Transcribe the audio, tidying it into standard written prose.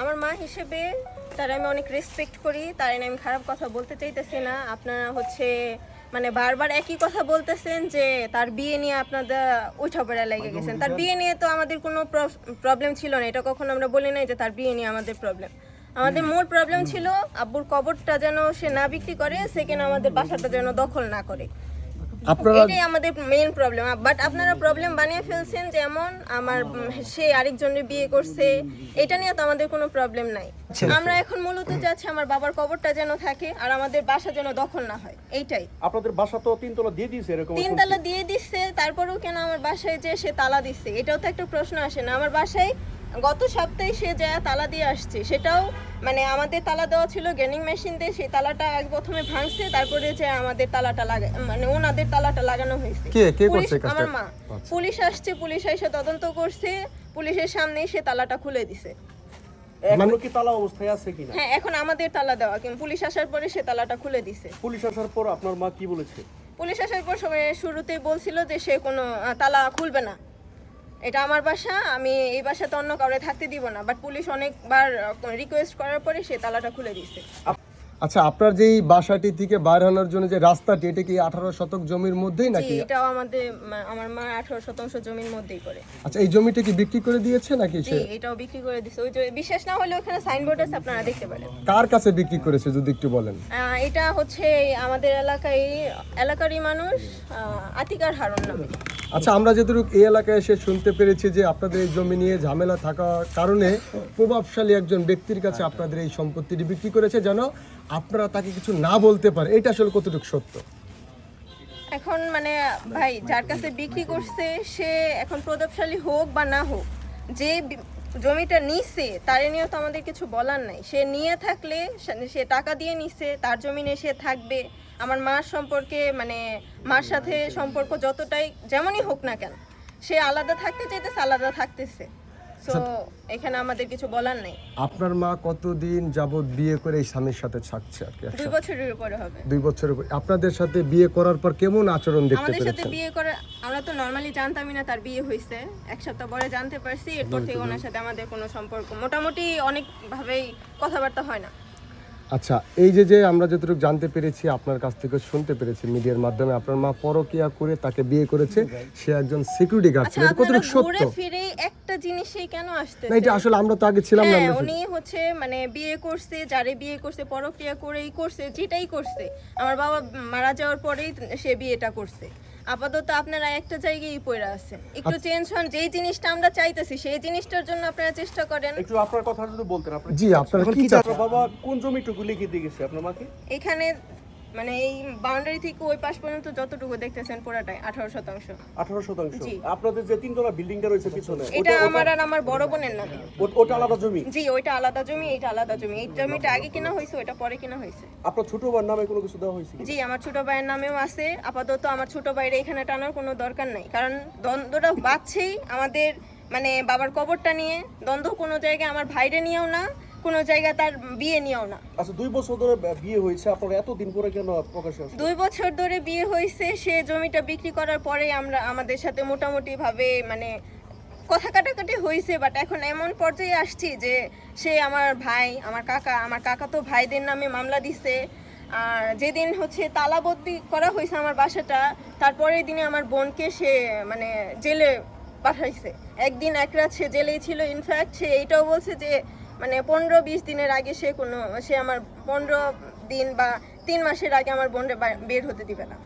আমার মা হিসেবে তারা আমি অনেক রেসপেক্ট করি, তার আমি খারাপ কথা বলতে চাইতেছি না। আপনারা মানে বারবার একই কথা বলতেছেন যে তার বিয়ে নিয়ে আপনাদের উঠাপড়া লেগে গেছেন। তার বিয়ে নিয়ে তো আমাদের কোনো প্রবলেম ছিল না, এটা কখনো আমরা বলি নাই যে তার বিয়ে নিয়ে আমাদের প্রবলেম। আমাদের মূল প্রবলেম ছিল আব্বুর কবরটা যেন সে না বিক্রি করে, সেকেন্ড আমাদের বাসাটা যেন দখল না করে। এটাই আমাদের মেইন প্রবলেম। বাট আপনারা প্রবলেম বানিয়ে ফেলছেন, যেমন সে আরেকজনের বিয়ে করছে, এটা নিয়ে তো আমাদের কোনো প্রবলেম নাই। আমরা এখন মূলত চাচ্ছি আমার বাবার কবরটা যেন থাকে আর আমাদের বাসা যেন দখল না হয়, এইটাই। আপনাদের বাসা তো তিনতলা দিয়ে দিয়েছে, এরকম তিনতলা দিয়ে দিচ্ছে, তারপরেও কেন আমার বাসায় যে সে তালা দিচ্ছে, এটাও তো একটা প্রশ্ন আসে না? আমার বাসায় গত সপ্তাহে সে যা তালা দিয়ে আসছে, সেটাও মানে আমাদের তালা দেওয়া ছিল গ্যানিং মেশিন দিয়ে, সেই তালাটা আগে প্রথমে ভাঙছে, তারপরে যে আমাদের তালাটা মানে ওনাদের তালাটা লাগানো হয়েছে। আমার মা। পুলিশ আসছে, পুলিশ এসে তদন্ত করছে, পুলিশের সামনেই সে তালাটা খুলে দিছে। এখনো কি তালা অবস্থায় আছে কিনা? হ্যাঁ, এখন আমাদের তালা দেওয়া, কিন্তু পুলিশ আসার পরে সে তালাটা খুলে দিছে। পুলিশ আসার পর আপনার মা কি বলেছে? পুলিশ আসার পর শুরুতেই বলছিল যে সে কোনো তালা খুলবে না, এটা আমার বাসা, আমি এই বাসাতে অন্য কাউরে থাকতে দিব না। বাট পুলিশ অনেকবার রিকোয়েস্ট করার পরে সে তালাটা খুলে দিয়েছে। আচ্ছা, আপনার যে বাসাটি থেকে বাইরে আনার জন্য যে রাস্তাটি, এটা কি 18 শতক জমির মধ্যেই নাকি? এটাও আমার মা 18 শতাংশ জমির মধ্যেই করে। আচ্ছা, এই জমিটা কি বিক্রি করে দিয়েছে নাকি? জি, এটাও বিক্রি করে দিয়েছে। ওই যে বিশ্বাস না হলে ওখানে সাইনবোর্ড আছে, আপনারা দেখতে পারেন। কার কাছে বিক্রি করেছে যদি একটু বলেন? এটা হচ্ছে আমাদের এলাকারই মানুষ, আতিকার হারুন নামে। আচ্ছা, আমরা যতটুকু এই এলাকায় এসে শুনতে পেরেছি যে আপনাদের এই জমি নিয়ে ঝামেলা থাকার কারণে প্রভাবশালী একজন ব্যক্তির কাছে আপনাদের এই সম্পত্তিটি বিক্রি করেছে, যেন আপনারা তাকে কিছু না বলতে পারে। এটা আসলে কতটুকু সত্য? এখন মানে ভাই, যার কাছে বিক্রি করছে সে এখন প্রভাবশালী হোক বা না হোক, যে জমিটা নিছে তার নিয়ে তো আমাদের কিছু বলার নাই। সে নিয়ে থাকলে সে টাকা দিয়ে নিছে, তার জমিনে সে থাকবে। আমার মার সম্পর্কে মানে মার সাথে সম্পর্ক যতটাই যেমনই হোক না কেন, সে আলাদা থাকতে চাইতেছে, আলাদা থাকতেছে। সো এখানে আমাদের কিছু বলার নাই। আপনার মা কতদিন যাবত বিয়ে করে এই স্বামীর সাথে থাকছে? আর কি 2 বছরের উপরে হবে। 2 বছরের উপরে। আপনাদের সাথে বিয়ে করার পর কেমন আচরণ দেখতে আমাদের সাথে পেরেছেন? বিয়ে করে আমরা তো নরমালি জানতামই না তার বিয়ে হয়েছে, এক সপ্তাহ পরে জানতে পারছি। এরপর থেকে ওনার সাথে আমাদের কোনো সম্পর্ক মোটামুটি অনেক ভাবেই কথাবার্তা হয় না। আচ্ছা, এই যে আমরা যতটুকু জানতে পেরেছি, আপনার কাছ থেকে শুনতে পেরেছি মিডিয়ার মাধ্যমে, আপনার মা পরকিয়া করে তাকে বিয়ে করেছে, সে একজন সিকিউরিটি গার্ড ছিল। এটা কতটুকু সত্য? ঘুরে ফিরে একটা জিনিসই কেন আসছে না, এটা আসলে আমরা তো আগে ছিলাম না। উনি মানে বিয়ে করছে, যারে বিয়ে করছে পরকিয়া করেই করছে, যেটাই করছে। আমার বাবা মারা যাওয়ার পরেই সে বিয়েটা করছে। আপাতত আপনারা একটা জায়গায় পড়ে আছেন, একটু চেঞ্জ হন। যেই জিনিসটা আমরা চাইতেছি সেই জিনিসটার জন্য আপনারা চেষ্টা করেন। একটু আপনার কথা যদি বলতেন। আপনি জি, আপনারা কি চান? বাবা কোন জমিটুকু লিখে দিয়ে গেছে আপনার মাকে? এখানে মানে এই বাউন্ডারি থেকে ওই পাশ পর্যন্ত যতটুকু দেখতেছেন পুরোটাই 18 শতাংশ। 18 শতাংশ। আপনাদের যে তিনতলা বিল্ডিংটা রয়েছে পিছনে, এটা আমার আর আমার বড় বোনের নামে। ওটা আলাদা জমি? জি, ওইটা আলাদা জমি, এটা আলাদা জমি। এই জমিটা আগে কিনা হয়েছে, ওইটা পরে কিনা হয়েছে। আপনার ছোট ভাইয়ের নামে কোনো কিছু দেওয়া হয়েছে? জি, আমার ছোট ভাইয়ের নামেও আছে। আপাতত আমার ছোট ভাইয়ের এখানে টানার কোনো দরকার নাই, কারণ দ্বন্দ্বটা বাড়ছেই আমাদের মানে বাবার কবরটা নিয়ে। দ্বন্দ্ব কোনো জায়গায় আমার ভাইরে নিয়েও না, কোনো জায়গায় তার বিয়ে নিয়েও না। আচ্ছা, 2 বছর ধরে বিয়ে হয়েছে, আপনারা এতদিন পরে কেন প্রকাশ আসছে? 2 বছর ধরে বিয়ে হয়েছে, সে জমিটা বিক্রি করার পরে আমাদের সাথে মোটামুটি ভাবে মানে কথা কাটাকাটি হয়েছে। বাট এখন এমন পর্যায়ে আসছি যে সে আমার ভাই, আমার কাকা তো ভাইদের নামে মামলা দিছে। আর যেদিন হচ্ছে তালাবন্দি করা হয়েছে আমার বাসাটা, তারপরের দিনে আমার বোনকে সে মানে জেলে পাঠাইছে। একদিন এক রাত সে জেলেই ছিল। ইনফ্যাক্ট সে এইটাও বলছে যে মানে 15-20 দিনের আগে সে আমার 15 দিন বা 3 মাসের আগে আমার বোনকে বের হতে দিবে না।